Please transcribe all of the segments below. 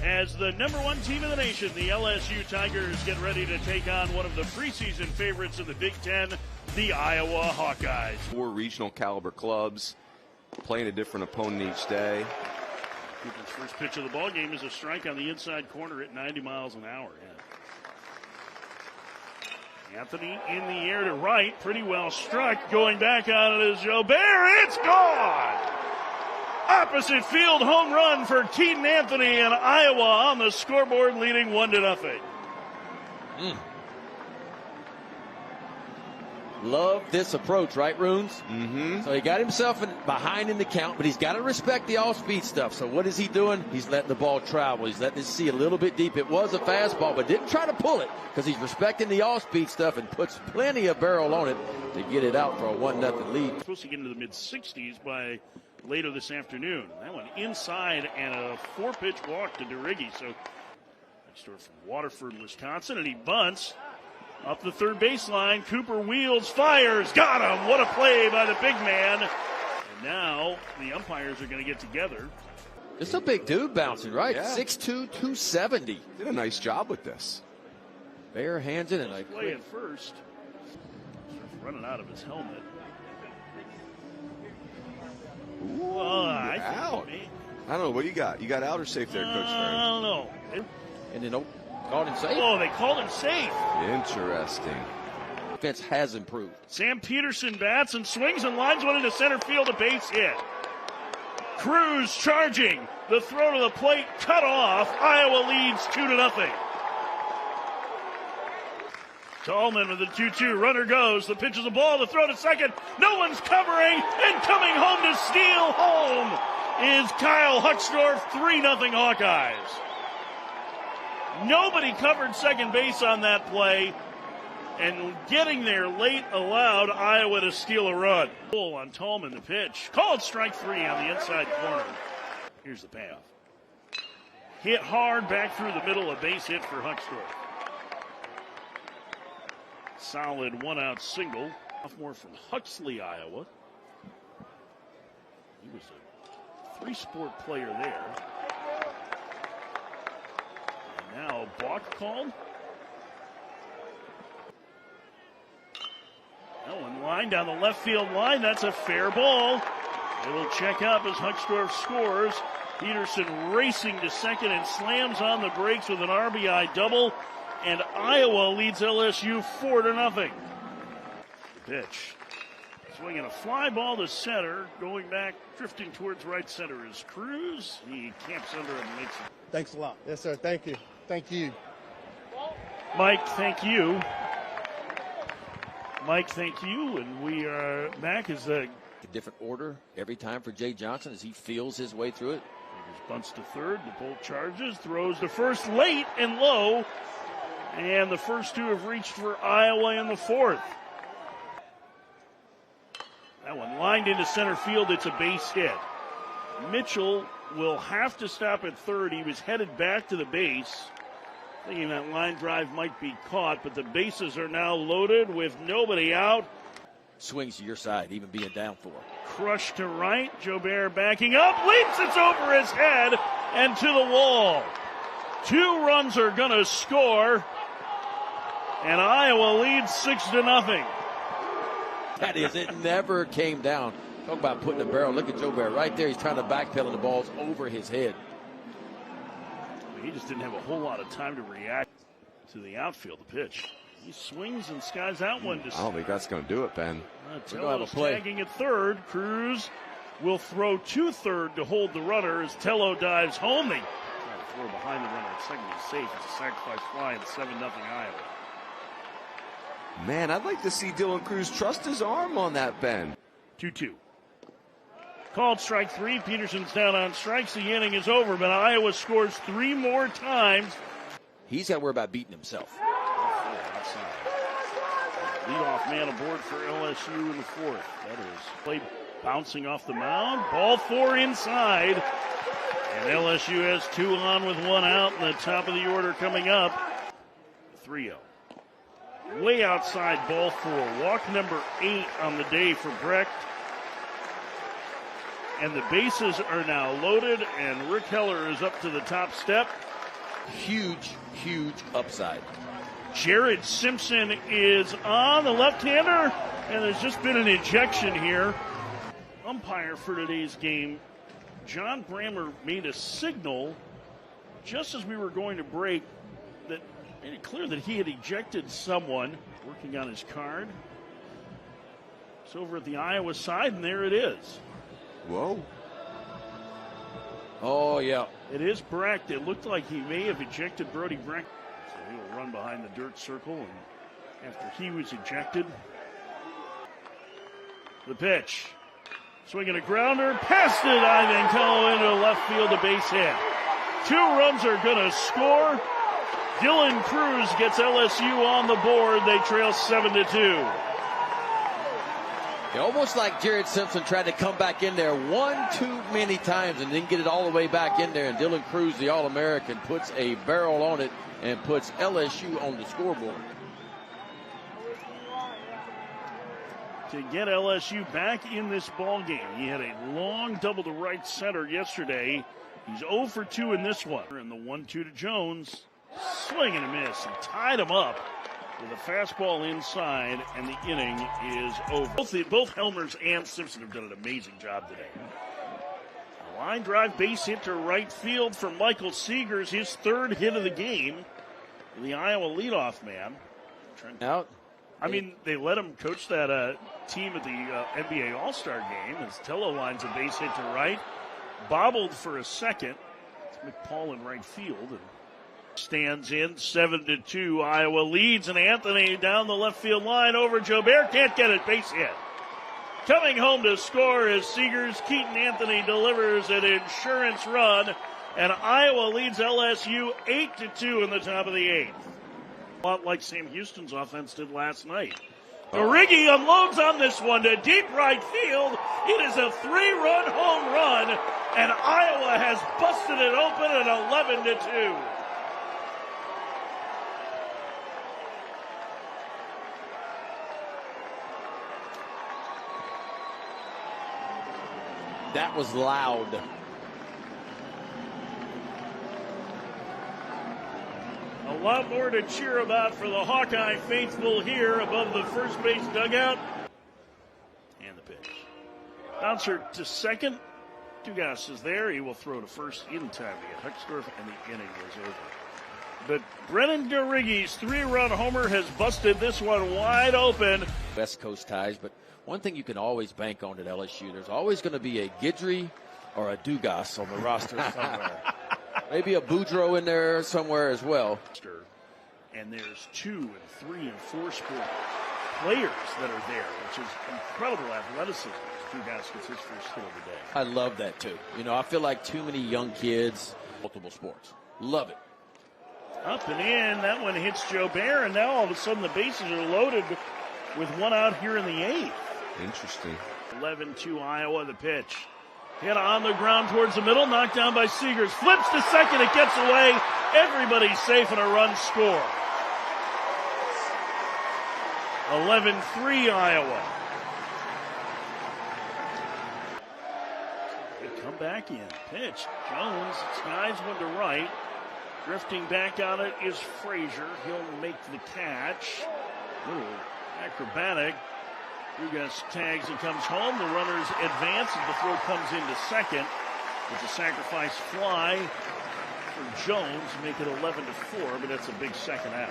As the #1 team in the nation, the LSU Tigers get ready to take on one of the preseason favorites in the Big Ten, the Iowa Hawkeyes. 4 regional caliber clubs playing a different opponent each day. Cooper's first pitch of the ball game is a strike on the inside corner at 90 miles an hour. Yeah. Anthony in the air to right, pretty well struck. Going back on it is Jobert. It's gone! Opposite field home run for Keaton Anthony, and Iowa on the scoreboard leading 1-0. Love this approach, right, Runes? Mm-hmm. So he got himself behind in the count, but he's got to respect the off-speed stuff. So what is he doing? He's letting the ball travel. He's letting it see a little bit deep. It was a fastball, but didn't try to pull it because he's respecting the off-speed stuff and puts plenty of barrel on it to get it out for a 1-0 lead. Supposed to get into the mid-60s by later this afternoon. That one inside and a 4-pitch walk to DeRiggi. So next door from Waterford, Wisconsin, and he bunts up the third baseline. Cooper wheels, fires, got him. What a play by the big man. And now the umpires are going to get together. It's a big dude bouncing, right? Yeah. 6'2", 270. Did a nice job with this. Bare hands in it. Play at first. Starts running out of his helmet. Ooh, I think out. I don't know. What do you got? You got out or safe there, Coach I Stern? don't know. And then called him safe. Oh, they called him safe. Interesting. Defense has improved. Sam Peterson bats and swings and lines one into center field, a base hit. Cruz charging. The throw to the plate cut off. Iowa leads 2-0. Tallman with the 2-2. Runner goes. The pitch is a ball. The throw to second. No one's covering. And coming home to steal home is Kyle Hucksdorf. 3-0 Hawkeyes. Nobody covered second base on that play. And getting there late allowed Iowa to steal a run. Pull on Tallman, the pitch. Called strike 3 on the inside corner. Here's the payoff. Hit hard back through the middle, a base hit for Hucksdorf. Solid one-out single. Sophomore from Huxley, Iowa. He was a 3-sport player there. And now balk called. That one line down the left field line. That's a fair ball. It'll check up as Hucksdorf scores. Peterson racing to second and slams on the brakes with an RBI double. And Iowa leads LSU 4-0. The pitch. Swinging a fly ball to center. Going back, drifting towards right center is Cruz. He camps under it and makes it. Thanks a lot. Yes, sir. Thank you. Thank you. Mike, thank you. Mike, thank you. And we are back as a different order every time for Jay Johnson as he feels his way through it. Bunts to third. The Bolt charges. Throws to first late and low. And the first 2 have reached for Iowa in the 4th. That one lined into center field. It's a base hit. Mitchell will have to stop at third. He was headed back to the base, thinking that line drive might be caught, but the bases are now loaded with nobody out. Swings to your side, even being down 4. Crush to right. Jobert backing up. Leaps it's over his head and to the wall. 2 runs are going to score. And Iowa leads 6-0. That is, it never came down. Talk about putting a barrel. Look at Jobert right there. He's trying to backpedal the balls over his head. He just didn't have a whole lot of time to react to the outfield, the pitch. He swings and skies out one. I don't think that's going to do it, Ben. Tello's tagging at third. Cruz will throw to third to hold the runner as Tello dives home. They try to throw behind the runner at second. He's safe. It's a sacrifice fly and 7-0 Iowa. Man, I'd like to see Dylan Cruz trust his arm on that, Ben. 2-2. Called strike 3. Peterson's down on strikes. The inning is over, but Iowa scores 3 more times. He's got to worry about beating himself. Leadoff man aboard for LSU in the 4th. That is played bouncing off the mound. Ball 4 inside. And LSU has 2 on with 1 out in the top of the order coming up. 3-0. Way outside ball 4. Walk number 8 on the day for Brecht. And the bases are now loaded, and Rick Heller is up to the top step. Huge, huge upside. Jared Simpson is on, the left-hander, and there's just been an ejection here. Umpire for today's game, John Brammer, made a signal just as we were going to break that made it clear that he had ejected someone. Working on his card. It's over at the Iowa side, and there it is. Whoa. Oh, yeah. It is Brecht. It looked like he may have ejected Brody Brecht. So he will run behind the dirt circle, and after he was ejected, the pitch. Swinging a grounder, past it, Ivan Kello into left field, a base hit. 2 runs are going to score. Dylan Cruz gets LSU on the board. They trail 7-2. Almost like Jared Simpson tried to come back in there one too many times and didn't get it all the way back in there. And Dylan Cruz, the All-American, puts a barrel on it and puts LSU on the scoreboard. To get LSU back in this ball game, he had a long double to right center yesterday. He's 0 for 2 in this one. And the 1-2 to Jones. Swing and a miss. And tied him up with a fastball inside, and the inning is over. Both Helmers and Simpson have done an amazing job today. A line drive base hit to right field from Michael Seegers, his 3rd hit of the game. The Iowa leadoff man. Out. I mean, they let him coach that team at the NBA All-Star game as Tello lines a base hit to right. Bobbled for a second. It's McPaul in right field. And stands in 7-2. Iowa leads, and Anthony down the left field line over Jobert. Can't get it. Base hit. Coming home to score is Seegers. Keaton Anthony delivers an insurance run, and Iowa leads LSU 8-2 in the top of the 8th. A lot like Sam Houston's offense did last night. Riggi unloads on this one to deep right field. It is a 3-run home run, and Iowa has busted it open at 11-2. That was loud. A lot more to cheer about for the Hawkeye faithful here above the first base dugout. And the pitch. Bouncer to second. Dugas is there. He will throw to first in time to get Huxdorf, and the inning is over. But Brennan Riggi's 3-run homer has busted this one wide open. West Coast ties, but one thing you can always bank on at LSU, there's always going to be a Guidry or a Dugas on the roster somewhere. Maybe a Boudreaux in there somewhere as well. And there's 2 and 3 and 4 sport players that are there, which is incredible athleticism. Dugas gets his first hit of the day. I love that too. You know, I feel like too many young kids, multiple sports. Love it. Up and in, that one hits Jobert, and now all of a sudden the bases are loaded with 1 out here in the 8th. Interesting. 11-2 Iowa, the pitch. Hit on the ground towards the middle, knocked down by Seegers. Flips to second, it gets away. Everybody's safe and a run score. 11-3 Iowa. They come back in. Pitch. Jones skies one to right. Drifting back on it is Frazier. He'll make the catch. Little acrobatic. Dugas tags and comes home. The runners advance as the throw comes into second. It's a sacrifice fly for Jones. Make it 11-4, but that's a big second out.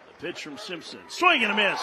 The pitch from Simpson. Swing and a miss.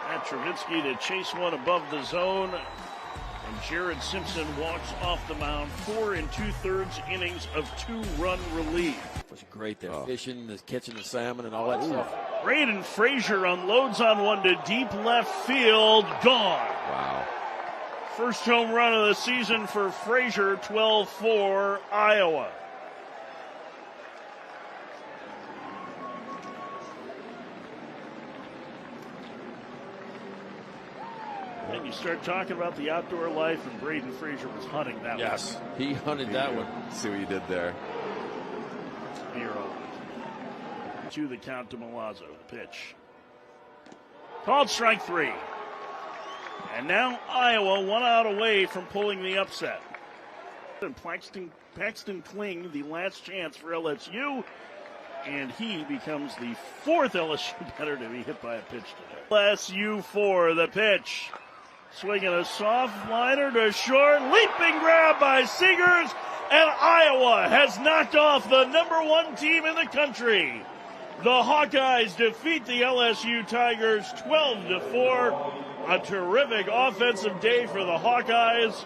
Matt Travinsky to chase one above the zone. And Jared Simpson walks off the mound. 4 2/3 innings of 2-run relief. It was great there. Fishing, catching the salmon and all that stuff. Braden Frazier unloads on one to deep left field. Gone. Wow. First home run of the season for Frazier. 12-4 Iowa. And you start talking about the outdoor life, and Braden Frazier was hunting that one. Yes, he hunted that one. See what you did there. 0 to the count to Milazzo. The pitch. Called strike 3. And now Iowa 1 out away from pulling the upset. And Paxton Kling, the last chance for LSU, and he becomes the 4th LSU batter to be hit by a pitch today. LSU 4, the pitch. Swinging a soft liner to short, leaping grab by Seegers, and Iowa has knocked off the #1 team in the country. The Hawkeyes defeat the LSU Tigers 12-4. A terrific offensive day for the Hawkeyes.